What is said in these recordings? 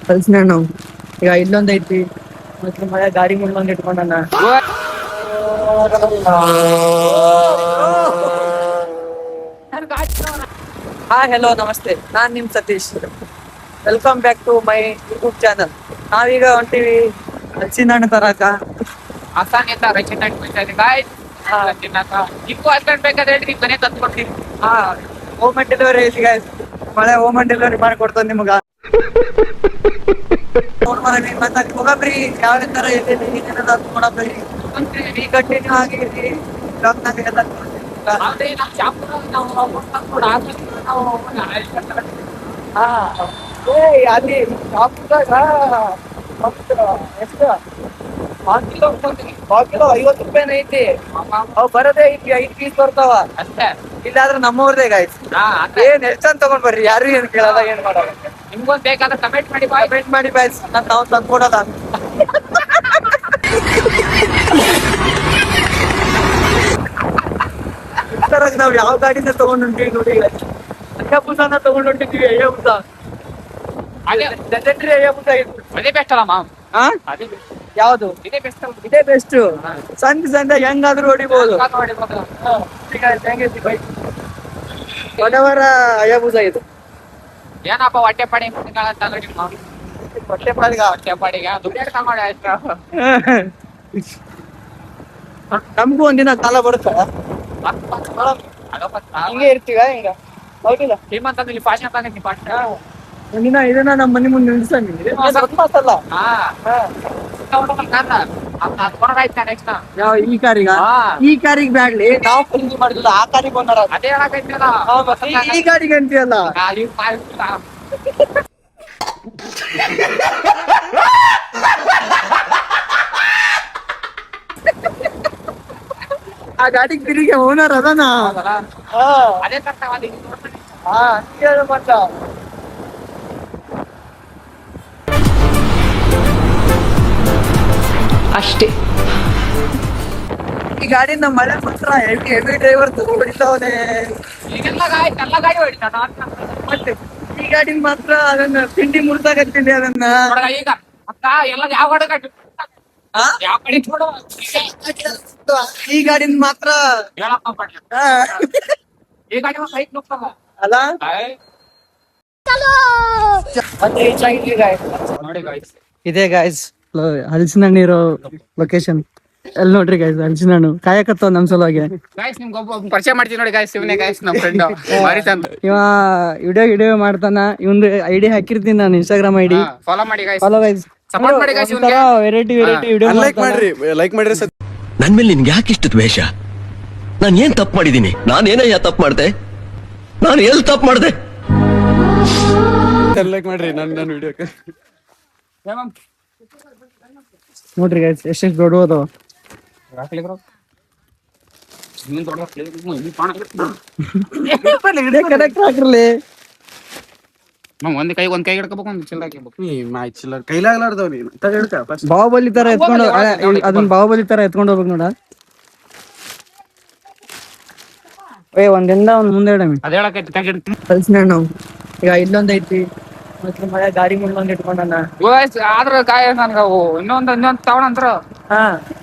ಕಳ್ಸಿ ನಾನು ಈಗ ಇಲ್ಲೊಂದ್ ಐತಿ ಮತ್ತೆ ಮಳೆ ಗಾಡಿ ಮುಂದೊಂದ್ ಇಟ್ಕೊಂಡನ. ಹೆಲೋ ನಮಸ್ತೆ, ನಾನ್ ನಿಮ್ Satish. Welcome back to my YouTube channel. ನಾವೀಗ ಹೊಂಟಿವಿ ಹಲಸಿನ ಹಣ್ಣು ತರಾಕ. ಹೋಮ್ ಡೆಲಿವರಿ ಐತಿ ಗಾಯ್ಸ್. ಮಳೆ ಹೋಮ್ ಡೆಲಿವರಿ ಮಾಡಿ ಕೊಡ್ತಾನೆ ನಿಮ್ಗ. ಕೊಡಬ್ರಿ ಯಾವ ತರ ಕೊಡಬ್ರಿ ಈ ಕಂಟಿನ್ಯೂ ಆಗಿರಿ. ಅಲ್ಲಿ ಎಷ್ಟು 50 ರೂಪಾಯಿ ಐತಿ. ಅವ್ ಬರೋದೇ ಐತಿ 5 ಪೀಸ್ ಬರ್ತಾವ ಅಷ್ಟೇ. ಇಲ್ಲಾದ್ರೆ ನಮ್ಮವ್ರದೇ ಗಾಯ್ಸ್. ಏನ್ ಎಷ್ಟಂತ ತಗೊಂಡ್ ಬರ್ರಿ, ಯಾರು ಏನ್ ಕೇಳಲ್ಲ, ಏನ್ ಮಾಡಲ್ಲ. ನಿಮ್ಗೊಂದ್ ಬೇಕಾದ್ರೆ ಕಮೆಂಟ್ ಮಾಡಿ ಬಾಯ್ಸ್, ನಾವು ತಂದ್ ಕೊಡೋದ. ನಾವ್ ಯಾವ ಗಾಡಿನ ತಗೊಂಡ್ ಹೊಂಟಿವಿ ನೋಡಿ. ಅಯ್ಯಬುಸಾನ ತಗೊಂಡ್ ಹೊಂಟಿದ್ವಿ. ಅಯ್ಯಬುಸ ಲೆಜೆಂಡ್ರಿ ಅಯ್ಯಬುಸ ಅದೇ ಬೆಸ್ಟ್ ಅಲ್ಲ ಮಾಮ್. ಯಾವ್ದು ಇದೇ ಬೆಸ್ಟ್. ಸಂಜೆ ಹೆಂಗಾದ್ರೂ ಹೊಡಿಬಹುದು. ಹೊಡವರ ಅಯ್ಯಬುಸ ಇದು. ಏನಪ್ಪ ಹೊಟ್ಟೆ ಪಾಡಿ ನಮ್ಗೂ ಒಂದಿನ ಕಾಲ ಬರುತ್ತ. ಹಿಂಗೆ ಇರ್ತೀವ ಹಿಂಗ ಹೌದಿಲ್ಲ. ಶ್ರೀಮಂತ ಫಾಷನ್ ಒಂದಿನ ಇದನ್ನ ನಮ್ಮ ಮನೆ ಮುಂದೆ ನಿಲ್ಸಂಗ ಈ ಕಾರಿಗ ಬ್ಯಾಡ್ಲಿ. ನಾವು ಖರೀದಿ ಮಾಡಿಲ್ಲ, ಆ ಕಾರಿಗೆ ಬಂದಾರ. ಅದೇ ಹೇಳಕೈತಲ್ಲ, ಈ ಗಾಡಿಗೆ ಅಂತೀಯಲ್ಲ. ಆ ಗಾಡಿಗೆ ತಿರುಗಿ ಓನರ್ ಅದನ. ಅದೇ ಕರ್ತವ್ಯ. ಮತ್ತ ಅಷ್ಟೇ. ಈ ಗಾಡಿನ ಮಳೆ ಮಾತ್ರ ಹೆವಿ ಡ್ರೈವರ್ ಹೊಡಿತಾವನೆ. ಈಗೆಲ್ಲ ಗಾಡಿ ಹೊಡಿತಾನ. ಮತ್ತೆ ಈ ಗಾಡಿನ ಮಾತ್ರ ಅದನ್ನ ತಿಂಡಿ ಮುರ್ದಾಗತ್ತಿದೆ ಅದನ್ನ. ಈಗ ಅಕ್ಕ ಎಲ್ಲ ಯಾವ ಗಾಡಿ ಕಟ್ಟಿ ಯಾವ ಗಾಡಿ ಕೊಡು. ಈ ಗಾಡಿನ ಮಾತ್ರ ಈ ಗಾಡಿ ಬೈಕ್ ನುಗ್ತಾವ ಅಲ್ಲ. ನೋಡಿ ಗಾಯ್ಸ್, ಇದೇ ಗಾಯ್ಸ್ ಹಲಸಿನ ಹಣ್ಣು ಇರೋ ಲೊಕೇಶನ್. ಎಲ್ಲಿ ನೋಡ್ರಿ ಗಾಯ್ಸ್, ಹಲಸಿನ ಹಣ್ಣು ಕಾಯಕತ್ತವ ನಮ್ ಸಲುವಾಗಿ. ಗಾಯ್ಸ್ ನಿಮ್ಗೆ ಒಬ್ಬ ಪರಿಚಯ ಮಾಡ್ತೀನಿ ನೋಡಿ ಗಾಯ್ಸ್. ಇವನೇ ಗಾಯ್ಸ್ ನಮ್ಮ ಫ್ರೆಂಡ್ ಮಾರಿತಂತ. ಇವ ವಿಡಿಯೋ ಮಾಡ್ತಾನ. ಇವಂದು ಐಡಿ ಹಾಕಿರ್ತೀನಿ ನಾನು, ಇನ್ಸ್ಟಾಗ್ರಾಮ್ ಐಡಿ. ಫಾಲೋ ಮಾಡಿ ಗಾಯ್ಸ್, ಫಾಲೋ ಗಾಯ್ಸ್, ಸಪೋರ್ಟ್ ಮಾಡಿ ಗಾಯ್ಸ್. ವೆರೈಟಿ ವಿಡಿಯೋ ಲೈಕ್ ಮಾಡ್ರಿ. ನನ್ ಮೇಲೆ ನಿನ್ಗೆ ಯಾಕೆ ಇಷ್ಟು ದ್ವೇಷ? ನಾನು ಏನ್ ತಪ್ಪು ಮಾಡಿದೀನಿ? ನಾನೇನಯ್ಯ ತಪ್ಪು ಮಾಡ್ದೆ? ನಾನು ಎಲ್ಲಿ ತಪ್ಪು ಮಾಡ್ದೆ? ಲೈಕ್ ಮಾಡ್ರಿ ನನ್ನ ವಿಡಿಯೋಕ್ಕೆ. ನೋಡ್ರಿ ಗೈಸ್ ಎಷ್ಟೆಷ್ಟು ದೊಡ್ಡ ಅದಾವ. ಒಂದ್ ಕೈ ಹಿಡ್ಕೋಬೇಕು, ಒಂದ್ ಚಿಲ್ಲ ಹಾಕಿಬೇಕು. ಕೈಲಾಗ್ಲಾರ್ದವ್ ನೀನು ಬಾಹುಬಲಿ ತರ ಎತ್ಕೊಂಡು ಅದನ್ನ ಬಾಹುಬಲಿ ತರ ಎತ್ಕೊಂಡು ಹೋಗ್ಬೇಕು ನೋಡ. ಒಂದಿಂದ ಮುಂದೆ ಅದ್ ಹೇಳಕೈತಿ. ಹಲಸಿನ ಹಣ್ಣು ಈಗ ಇಲ್ಲೊಂದ್ ಐತಿ ಮತ್ತೆ ಮಳೆ ಗಾಡಿ ಮುಂದೊಂದ್ ಇಟ್ಕೊಂಡನ. ಆದ್ರ ಕಾಯ ನನ್ಗ ಇನ್ನೊಂದ್ ತಗೊಂಡ್ರ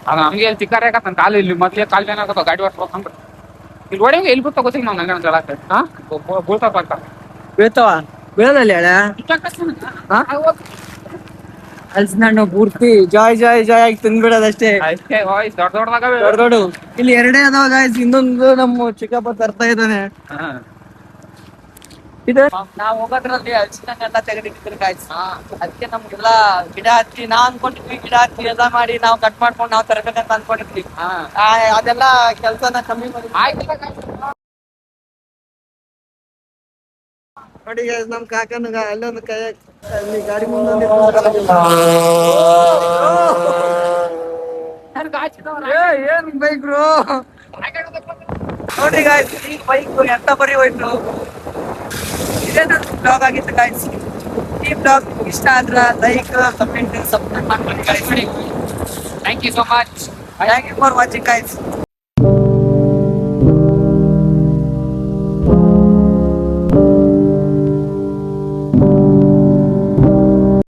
ಅದ ನಮ್ಗೆ ಎಲ್ಲಿ ತಿಕ್ಕಾರಕ ನನ್ ಕಾಲು ಇಲ್ಲಿ ಮೊದ್ಲೇ ಕಾಲ್ ಏನಾಗತ್ತ ಗಾಡಿ ಓಡಿಸ್ಬೇಕಂದ್ರ ಇಲ್ಲಿ ಹೊಡೆಯಂಗ ಎಲ್ಲಿ ಬಿಟ್ಟು ಗೊತ್ತಿಲ್ಲ ನಾವ್ ನಂಗೆ ಹೇಳಕ್ ಬೀಳ್ತಾ ಬರ್ತಾವ. ಬೀಳ್ತಾವ ಬೀಳದಲ್ಲಿ ಹೇಳ. ಹಲಸಿನ ಹಣ್ಣು ಪೂರ್ತಿ ಜಾಯ್ ಆಗಿ ತಿಂದ್ಬಿಡೋದಷ್ಟೇ. ದೊಡ್ಡ ಇಲ್ಲಿ ಎರಡೇ ಅದಾವ ಗಾಯ್ಸ್. ಇನ್ನೊಂದು ನಮ್ಮ ಚಿಕ್ಕಪ್ಪ ತರ್ತಾ ಇದ್ದಾನೆ. ನಾವ್ ಹೋಗೋದ್ರಲ್ಲಿ ಹಲಸಿನ ಹಣ್ಣೆಲ್ಲ ತೆಗೆದಿಟ್ಟಿದ್ರು ಗಾಯ್ಸ್. ಅದಕ್ಕೆ ನಮ್ಗೆಲ್ಲ ಗಿಡ ಹಚ್ಚಿ ನಾವ್ ಅನ್ಕೊಂಡಿದ್ವಿ, ಗಿಡ ಹಚ್ಚಿ ಎಲ್ಲ ಮಾಡಿ ನಾವ್ ಕಟ್ ಮಾಡ್ಕೊಂಡು ನಾವ್ ತರಬೇಕಂತ ಅನ್ಕೊಂಡಿದ್ವಿ. ಅದೆಲ್ಲ ಕೆಲ್ಸನ ಕಮ್ಮಿ ಮಾಡಿ ನೋಡಿ ನಮ್ ಕಾಕನ ಅಲ್ಲೊಂದು ಕೈ ಅಲ್ಲಿ ಗಾಡಿ ಮುಂದೊಂದು ಏನ್ ಬೈಕ್ ನೋಡಿ ಗಾಯ್ಸ್. ಈ ಬೈಕ್ ಎಂತ ಬರಿ ಹೋಯ್ತು. ಇದೇ ನನ್ನ ಬ್ಲಾಗ್ ಆಗಿತ್ತು ಗಾಯ್ಸ್. ಈ ಬ್ಲಾಗ್ ಇಷ್ಟ ಆದ್ರ ಲೈಕ್ ಕಮೆಂಟ್ ಸಬ್ಸ್ಕ್ರೈಬ್ ಮಾಡ್ಕೊಳ್ಳಿ guys. Thank you so much. Thank you for watching guys.